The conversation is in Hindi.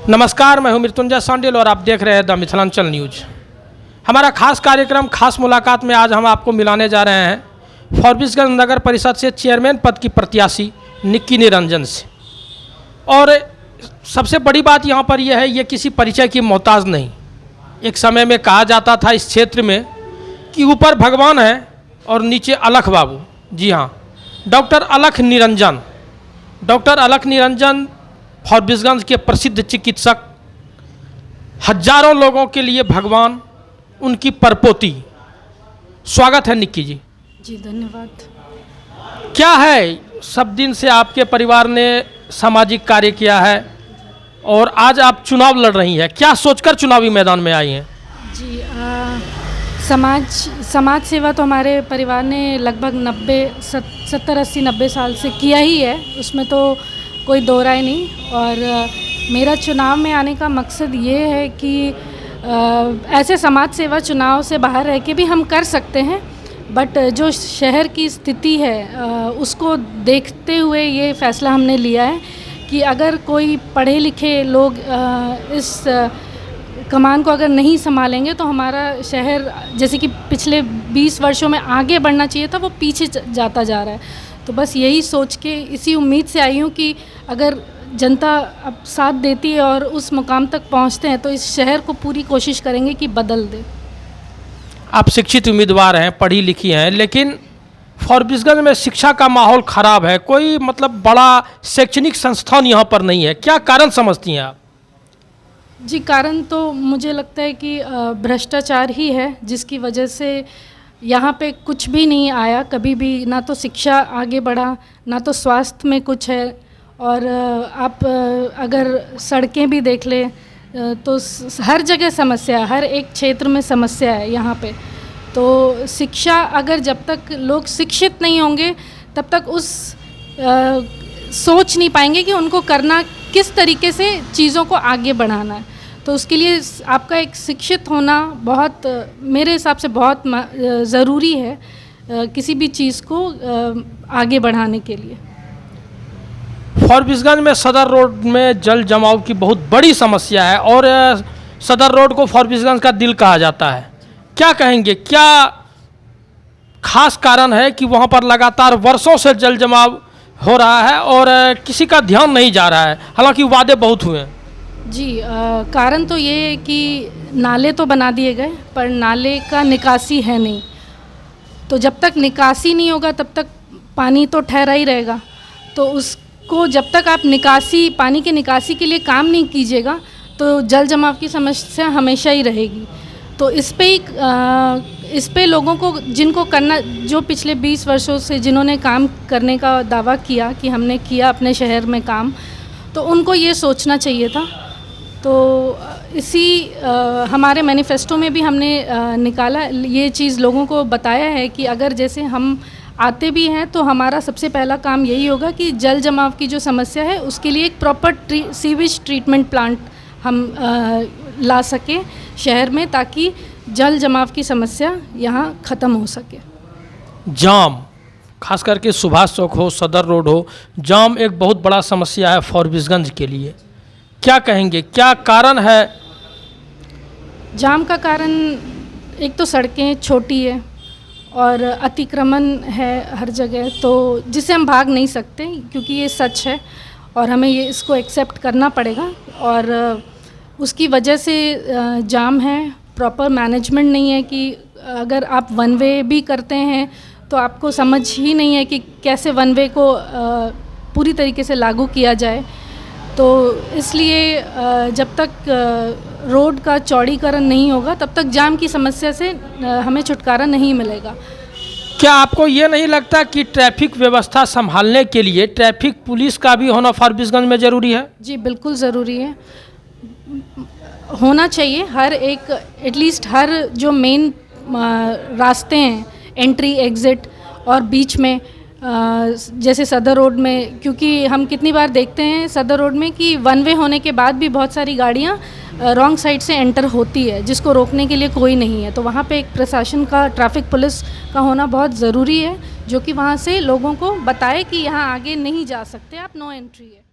नमस्कार, मैं हूं मृत्युंजय सांडिल और आप देख रहे हैं द मिथिलांचल न्यूज। हमारा खास कार्यक्रम खास मुलाकात में आज हम आपको मिलाने जा रहे हैं फॉरबिसगंज नगर परिषद से चेयरमैन पद की प्रत्याशी निक्की निरंजन से। और सबसे बड़ी बात यहां पर यह है, ये किसी परिचय की मोहताज नहीं। एक समय में कहा जाता था इस क्षेत्र में कि ऊपर भगवान है और नीचे अलख बाबू। जी हाँ, डॉक्टर अलख निरंजन फॉरबिसगंज के प्रसिद्ध चिकित्सक, हजारों लोगों के लिए भगवान, उनकी परपोती। स्वागत है निक्की जी। जी धन्यवाद। क्या है, सब दिन से आपके परिवार ने सामाजिक कार्य किया है और आज आप चुनाव लड़ रही हैं, क्या सोचकर चुनावी मैदान में आई हैं? जी समाज सेवा तो हमारे परिवार ने लगभग 70-80-90 साल से किया ही है, उसमें तो कोई दो राय नहीं। और मेरा चुनाव में आने का मकसद ये है कि ऐसे समाज सेवा चुनाव से बाहर रह के भी हम कर सकते हैं, बट जो शहर की स्थिति है उसको देखते हुए ये फ़ैसला हमने लिया है कि अगर कोई पढ़े लिखे लोग इस कमान को अगर नहीं संभालेंगे तो हमारा शहर जैसे कि पिछले 20 वर्षों में आगे बढ़ना चाहिए था, वो पीछे जाता जा रहा है। तो बस यही सोच के, इसी उम्मीद से आई हूँ कि अगर जनता अब साथ देती है और उस मुकाम तक पहुँचते हैं तो इस शहर को पूरी कोशिश करेंगे कि बदल दे। आप शिक्षित उम्मीदवार हैं, पढ़ी लिखी हैं, लेकिन फॉरबिसगंज में शिक्षा का माहौल ख़राब है। कोई मतलब बड़ा शैक्षणिक संस्थान यहाँ पर नहीं है, क्या कारण समझती हैं आप? जी, कारण तो मुझे लगता है कि भ्रष्टाचार ही है, जिसकी वजह से यहाँ पे कुछ भी नहीं आया कभी भी। ना तो शिक्षा आगे बढ़ा, ना तो स्वास्थ्य में कुछ है। और आप अगर सड़कें भी देख लें तो हर जगह समस्या है, हर एक क्षेत्र में समस्या है यहाँ पे। तो शिक्षा, अगर जब तक लोग शिक्षित नहीं होंगे तब तक उस सोच नहीं पाएंगे कि उनको करना किस तरीके से, चीज़ों को आगे बढ़ाना है। तो उसके लिए आपका एक शिक्षित होना बहुत, मेरे हिसाब से बहुत ज़रूरी है किसी भी चीज़ को आगे बढ़ाने के लिए। फॉरबिसगंज में सदर रोड में जल जमाव की बहुत बड़ी समस्या है और सदर रोड को फॉरबिसगंज का दिल कहा जाता है। क्या कहेंगे, क्या खास कारण है कि वहाँ पर लगातार वर्षों से जल जमाव हो रहा है और किसी का ध्यान नहीं जा रहा है, हालांकि वादे बहुत हुए हैं? जी, कारण तो ये है कि नाले तो बना दिए गए पर नाले का निकासी है नहीं। तो जब तक निकासी नहीं होगा तब तक पानी तो ठहरा ही रहेगा। तो उसको जब तक आप पानी की निकासी के लिए काम नहीं कीजिएगा तो जल जमाव की समस्या हमेशा ही रहेगी। तो इस पे लोगों को, जिनको करना, जो पिछले 20 वर्षों से जिन्होंने काम करने का दावा किया कि हमने किया अपने शहर में काम, तो उनको ये सोचना चाहिए था। तो हमारे मैनिफेस्टो में भी हमने निकाला, ये चीज़ लोगों को बताया है कि अगर जैसे हम आते भी हैं तो हमारा सबसे पहला काम यही होगा कि जल जमाव की जो समस्या है उसके लिए एक प्रॉपर सीवेज ट्रीटमेंट प्लांट हम ला सकें शहर में, ताकि जल जमाव की समस्या यहाँ ख़त्म हो सके। जाम, खास करके सुभाष चौक हो, सदर रोड हो, जाम एक बहुत बड़ा समस्या है फॉरबिसगंज के लिए। क्या कहेंगे, क्या कारण है? जाम का कारण एक तो सड़कें छोटी है और अतिक्रमण है हर जगह, तो जिससे हम भाग नहीं सकते, क्योंकि ये सच है और हमें इसको एक्सेप्ट करना पड़ेगा। और उसकी वजह से जाम है। प्रॉपर मैनेजमेंट नहीं है कि अगर आप वन वे भी करते हैं तो आपको समझ ही नहीं है कि कैसे वन वे को पूरी तरीके से लागू किया जाए। तो इसलिए जब तक रोड का चौड़ीकरण नहीं होगा तब तक जाम की समस्या से हमें छुटकारा नहीं मिलेगा। क्या आपको ये नहीं लगता कि ट्रैफिक व्यवस्था संभालने के लिए ट्रैफिक पुलिस का भी होना फॉरबिसगंज में ज़रूरी है? जी बिल्कुल ज़रूरी है, होना चाहिए। हर एक, एटलीस्ट हर जो मेन रास्ते हैं, एंट्री एग्ज़िट और बीच में, जैसे सदर रोड में, क्योंकि हम कितनी बार देखते हैं सदर रोड में कि वन वे होने के बाद भी बहुत सारी गाड़ियाँ रॉन्ग साइड से एंटर होती है, जिसको रोकने के लिए कोई नहीं है। तो वहाँ पे एक प्रशासन का, ट्रैफिक पुलिस का होना बहुत ज़रूरी है, जो कि वहाँ से लोगों को बताए कि यहाँ आगे नहीं जा सकते आप, नो एंट्री है।